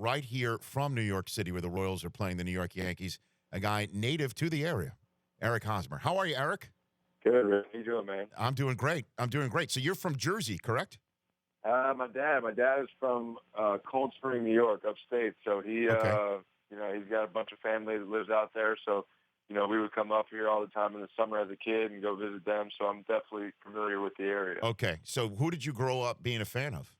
right here from New York City, where the Royals are playing the New York Yankees, a guy native to the area, Eric Hosmer. How are you, Eric? Good, Rick. How you doing, man? I'm doing great. So you're from Jersey, correct? My dad is from Cold Spring, New York, upstate. So Okay. He's got a bunch of family that lives out there. So, we would come up here all the time in the summer as a kid and go visit them. So I'm definitely familiar with the area. Okay. So who did you grow up being a fan of?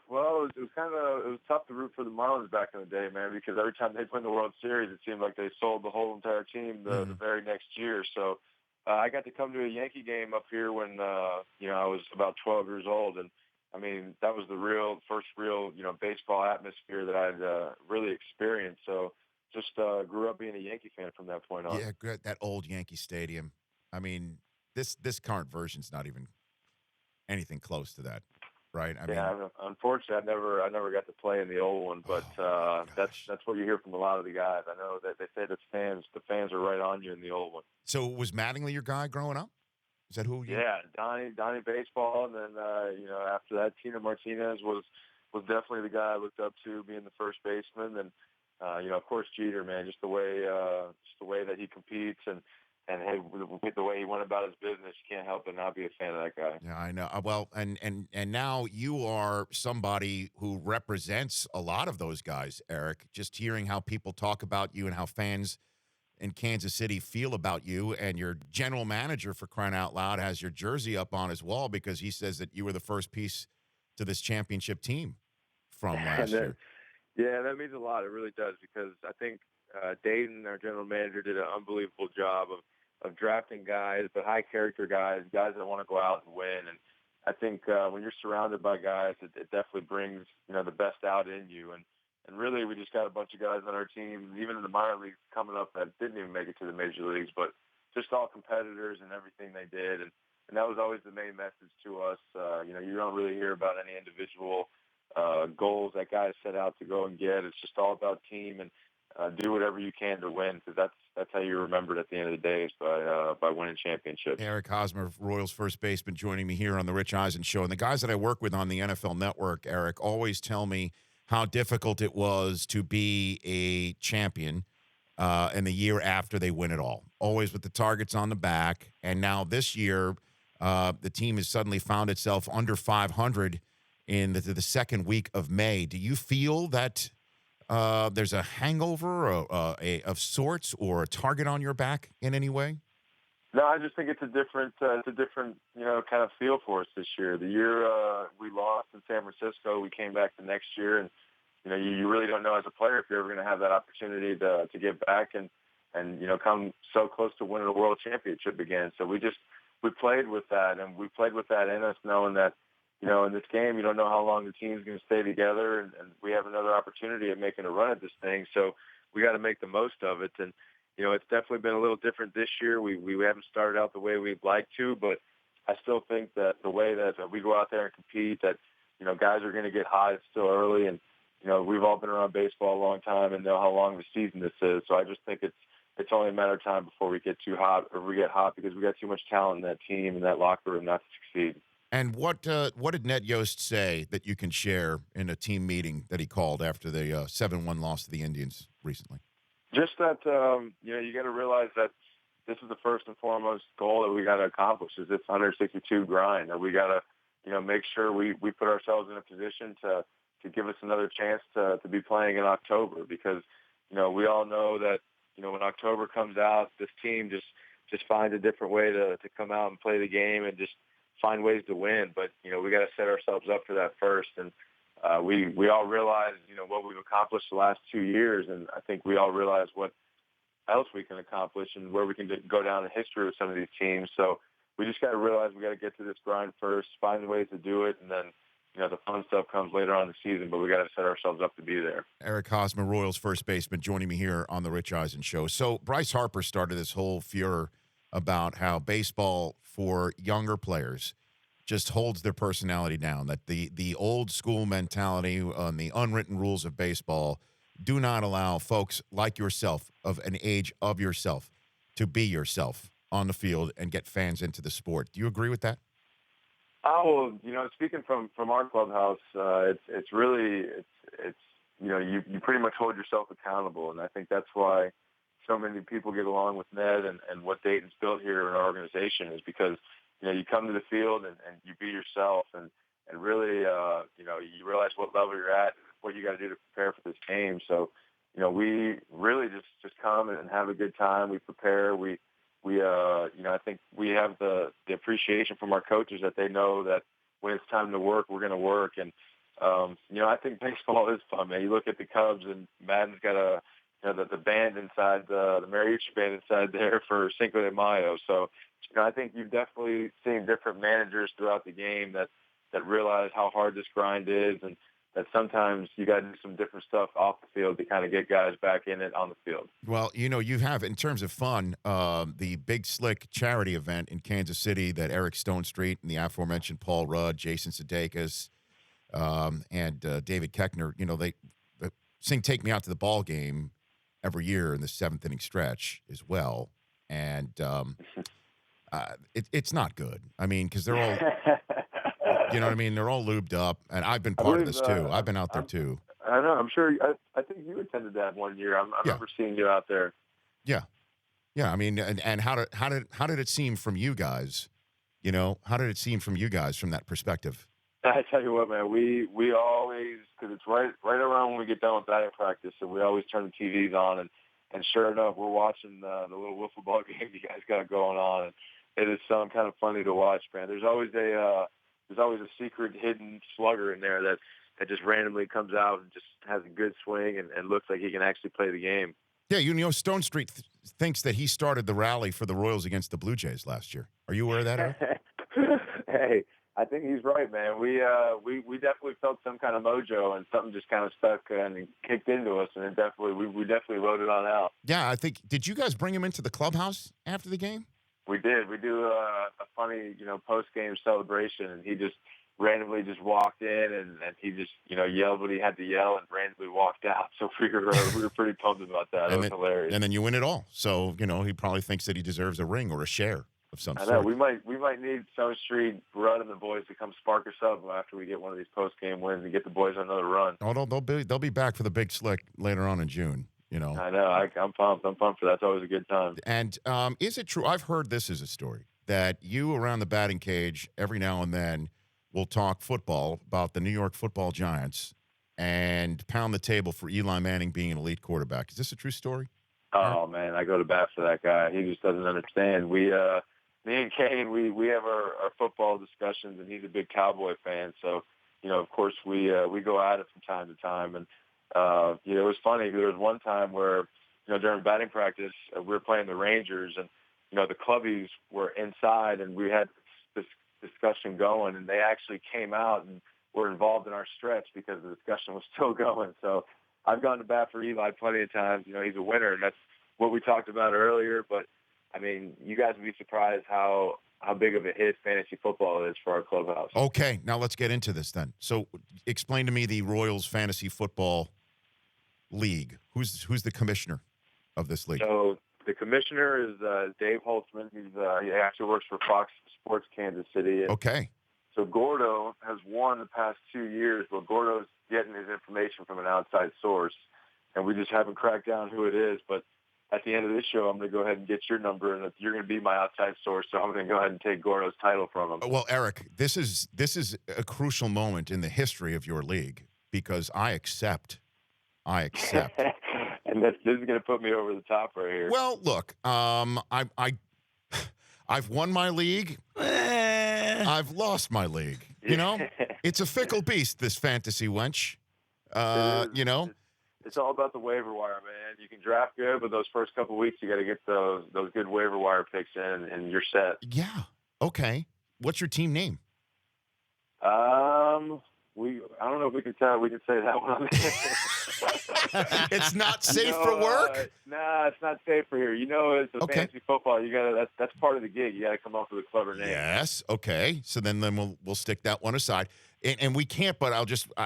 Well, it was tough to root for the Marlins back in the day, man, because every time they'd win the World Series, it seemed like they sold the whole entire team the very next year. So I got to come to a Yankee game up here when I was about 12 years old, and I mean that was the first real baseball atmosphere that I'd really experienced. So just grew up being a Yankee fan from that point on. Yeah, good. That old Yankee Stadium. I mean, this current version's not even anything close to that, right? Unfortunately, I never got to play in the old one, but that's what you hear from a lot of the guys. I know that they say the fans are right on you in the old one. So was Mattingly your guy growing up? Is that who you? Yeah, Donnie baseball, and then after that, Tino Martinez was definitely the guy I looked up to, being the first baseman, and of course Jeter, man, just the way that he competes and the way he went about his business, you can't help but not be a fan of that guy. Yeah, I know. Well, and now you are somebody who represents a lot of those guys, Eric. Just hearing how people talk about you and how fans in Kansas City feel about you, and your general manager, for crying out loud, has your jersey up on his wall because he says that you were the first piece to this championship team from last year. Yeah, that means a lot. It really does, because I think Dayton, our general manager, did an unbelievable job of drafting guys, but high character guys that want to go out and win. And I think when you're surrounded by guys, it definitely brings the best out in you. And really, we just got a bunch of guys on our team, even in the minor leagues coming up, that didn't even make it to the major leagues, but just all competitors and everything they did. And that was always the main message to us. You don't really hear about any individual goals that guys set out to go and get. It's just all about team, and do whatever you can to win, because that's how you're remembered at the end of the day, is by winning championships. Eric Hosmer, Royals first baseman, joining me here on the Rich Eisen Show. And the guys that I work with on the NFL Network, Eric, always tell me how difficult it was to be a champion in the year after they win it all. Always with the targets on the back. And now this year, the team has suddenly found itself under 500 in the second week of May. Do you feel that there's a hangover of sorts, or a target on your back in any way? No, I just think it's a different kind of feel for us this year. The year we lost in San Francisco, we came back the next year, and you really don't know as a player if you're ever going to have that opportunity to get back and come so close to winning a world championship again. So we played with that, and we played with that in us, knowing that in this game, you don't know how long the team's going to stay together, and we have another opportunity of making a run at this thing. So we got to make the most of it. And, it's definitely been a little different this year. We haven't started out the way we'd like to, but I still think that the way that we go out there and compete, that, guys are going to get hot. It's still early, and, we've all been around baseball a long time and know how long the season this is. So I just think it's only a matter of time before we get too hot, or we get hot, because we got too much talent in that team and that locker room not to succeed. And what did Ned Yost say that you can share in a team meeting that he called after the 7-1 loss to the Indians recently? Just that, you got to realize that this is the first and foremost goal that we got to accomplish, is this 162 grind. And we got to, make sure we put ourselves in a position to give us another chance to be playing in October, because, we all know that, when October comes out, this team just finds a different way to come out and play the game and just find ways to win. But, we got to set ourselves up for that first. And we all realize, what we've accomplished the last 2 years. And I think we all realize what else we can accomplish and where we can go down in history with some of these teams. So we just got to realize we got to get to this grind first, find ways to do it. And then, the fun stuff comes later on in the season, but we got to set ourselves up to be there. Eric Hosmer, Royals first baseman, joining me here on the Rich Eisen Show. So Bryce Harper started this whole furor about how baseball for younger players just holds their personality down, that the old school mentality on the unwritten rules of baseball do not allow folks like yourself, of an age of yourself, to be yourself on the field and get fans into the sport. Do you agree with that? Oh, well, speaking from our clubhouse, it's you pretty much hold yourself accountable. And I think that's why so many people get along with Ned and what Dayton's built here in our organization is because, you come to the field and you be yourself and really, you realize what level you're at, what you got to do to prepare for this game. So, we really just come and have a good time. We prepare. I think we have the appreciation from our coaches that they know that when it's time to work, we're going to work. And, I think baseball is fun, man. You look at the Cubs and Madden's got the band inside, the mariachi band inside there for Cinco de Mayo. So, I think you've definitely seen different managers throughout the game that realize how hard this grind is and that sometimes you got to do some different stuff off the field to kind of get guys back in it on the field. Well, you have, in terms of fun, the Big Slick charity event in Kansas City that Eric Stonestreet and the aforementioned Paul Rudd, Jason Sudeikis, and David Keckner, they sing "Take Me Out to the Ball Game" every year in the seventh inning stretch as well. And it's not good. I mean, because they're all, you know what I mean? They're all lubed up. And I've been part of this too. I've been out there too. I know. I'm sure. I think you attended that one year. I remember seeing you out there. Yeah. Yeah. I mean, and how did it seem from you guys? How did it seem from you guys from that perspective? I tell you what, man, we always, because it's right around when we get done with batting practice, and we always turn the TVs on, and sure enough, we're watching the little wiffle ball game you guys got going on, and it is some kind of funny to watch, man. There's always a secret hidden slugger in there that just randomly comes out and just has a good swing and looks like he can actually play the game. Yeah, Stonestreet thinks that he started the rally for the Royals against the Blue Jays last year. Are you aware of that, Eric? Hey, I think he's right, man. We definitely felt some kind of mojo, and something just kind of stuck and kicked into us, and we definitely wrote it on out. Yeah, I think. Did you guys bring him into the clubhouse after the game? We did. We do a funny, post game celebration, and he just randomly just walked in, and he just yelled what he had to yell, and randomly walked out. So we were pretty pumped about that. It was hilarious. And then you win it all. So he probably thinks that he deserves a ring or a share of some sort. I know. We might need Stonestreet, Rudd, and the boys to come spark us up after we get one of these post game wins and get the boys on another run. Oh, they'll be back for the Big Slick later on in June. I know. I'm pumped. I'm pumped for that. It's always a good time. And is it true? I've heard this as a story that you around the batting cage every now and then will talk football about the New York Football Giants and pound the table for Eli Manning being an elite quarterback. Is this a true story? Oh man, I go to bat for that guy. He just doesn't understand. Me and Kane, we have our football discussions, and he's a big Cowboy fan. So, of course, we go at it from time to time. And it was funny. There was one time where, during batting practice, we were playing the Rangers, and the clubbies were inside, and we had this discussion going, and they actually came out and were involved in our stretch because the discussion was still going. So I've gone to bat for Eli plenty of times. He's a winner, and that's what we talked about earlier. But I mean, you guys would be surprised how big of a hit fantasy football is for our clubhouse. Okay, now let's get into this then. So explain to me the Royals Fantasy Football League. Who's the commissioner of this league? So the commissioner is Dave Holtzman. He actually works for Fox Sports Kansas City. And okay. So Gordo has won the past 2 years, but Gordo's getting his information from an outside source, and we just haven't cracked down who it is. But at the end of this show, I'm going to go ahead and get your number, and you're going to be my outside source, so I'm going to go ahead and take Gordo's title from him. Well, Eric, this is a crucial moment in the history of your league because I accept. And this is going to put me over the top right here. Well, look, I've won my league. I've lost my league. It's a fickle beast, this fantasy wench. It's all about the waiver wire, man. You can draft good, but those first couple of weeks, you got to get those good waiver wire picks in, and you're set. Yeah. Okay. What's your team name? I don't know if we can say that one on there. It's not safe for work? Nah, it's not safe for here. It's a fantasy football. That's part of the gig. You got to come up with a clever name. Yes. Okay. So then we'll stick that one aside. And we can't, but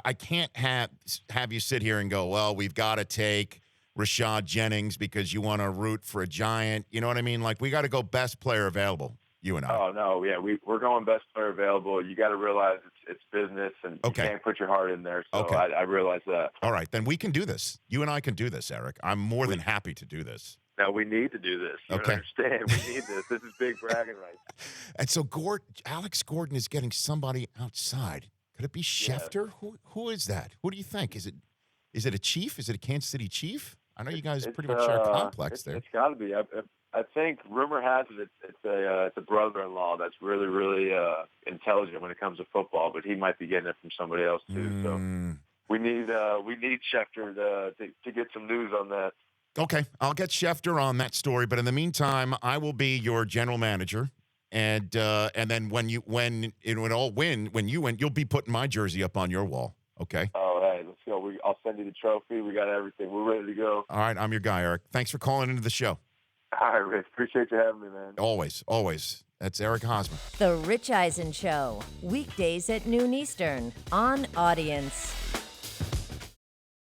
I can't have you sit here and go, well, we've got to take Rashad Jennings because you want to root for a Giant. You know what I mean? Like, we got to go best player available. You and I. Oh no, yeah, we're going best player available. You got to realize it's business, and Okay. you can't put your heart in there. So Okay. I realize that. All right, then we can do this. You and I can do this, Eric. I'm more than happy to do this. Now we need to do this. You Okay. understand? We need this. This is big bragging rights. And so Alex Gordon is getting somebody outside. Could it be Schefter? Who is that? Who do you think? Is it a Chief? Is it a Kansas City Chief? I know you guys pretty much share a complex there. It's got to be. I think rumor has it it's a brother-in-law that's really really intelligent when it comes to football, but he might be getting it from somebody else too. So we need Schefter to get some news on that. Okay, I'll get Schefter on that story, but in the meantime, I will be your general manager, and then when you win, you'll be putting my jersey up on your wall. Okay. Oh, hey, let's go. I'll send you the trophy. We got everything. We're ready to go. All right, I'm your guy, Eric. Thanks for calling into the show. All right, Rich. Appreciate you having me, man. Always, always. That's Eric Hosmer. The Rich Eisen Show, weekdays at noon Eastern on Audience.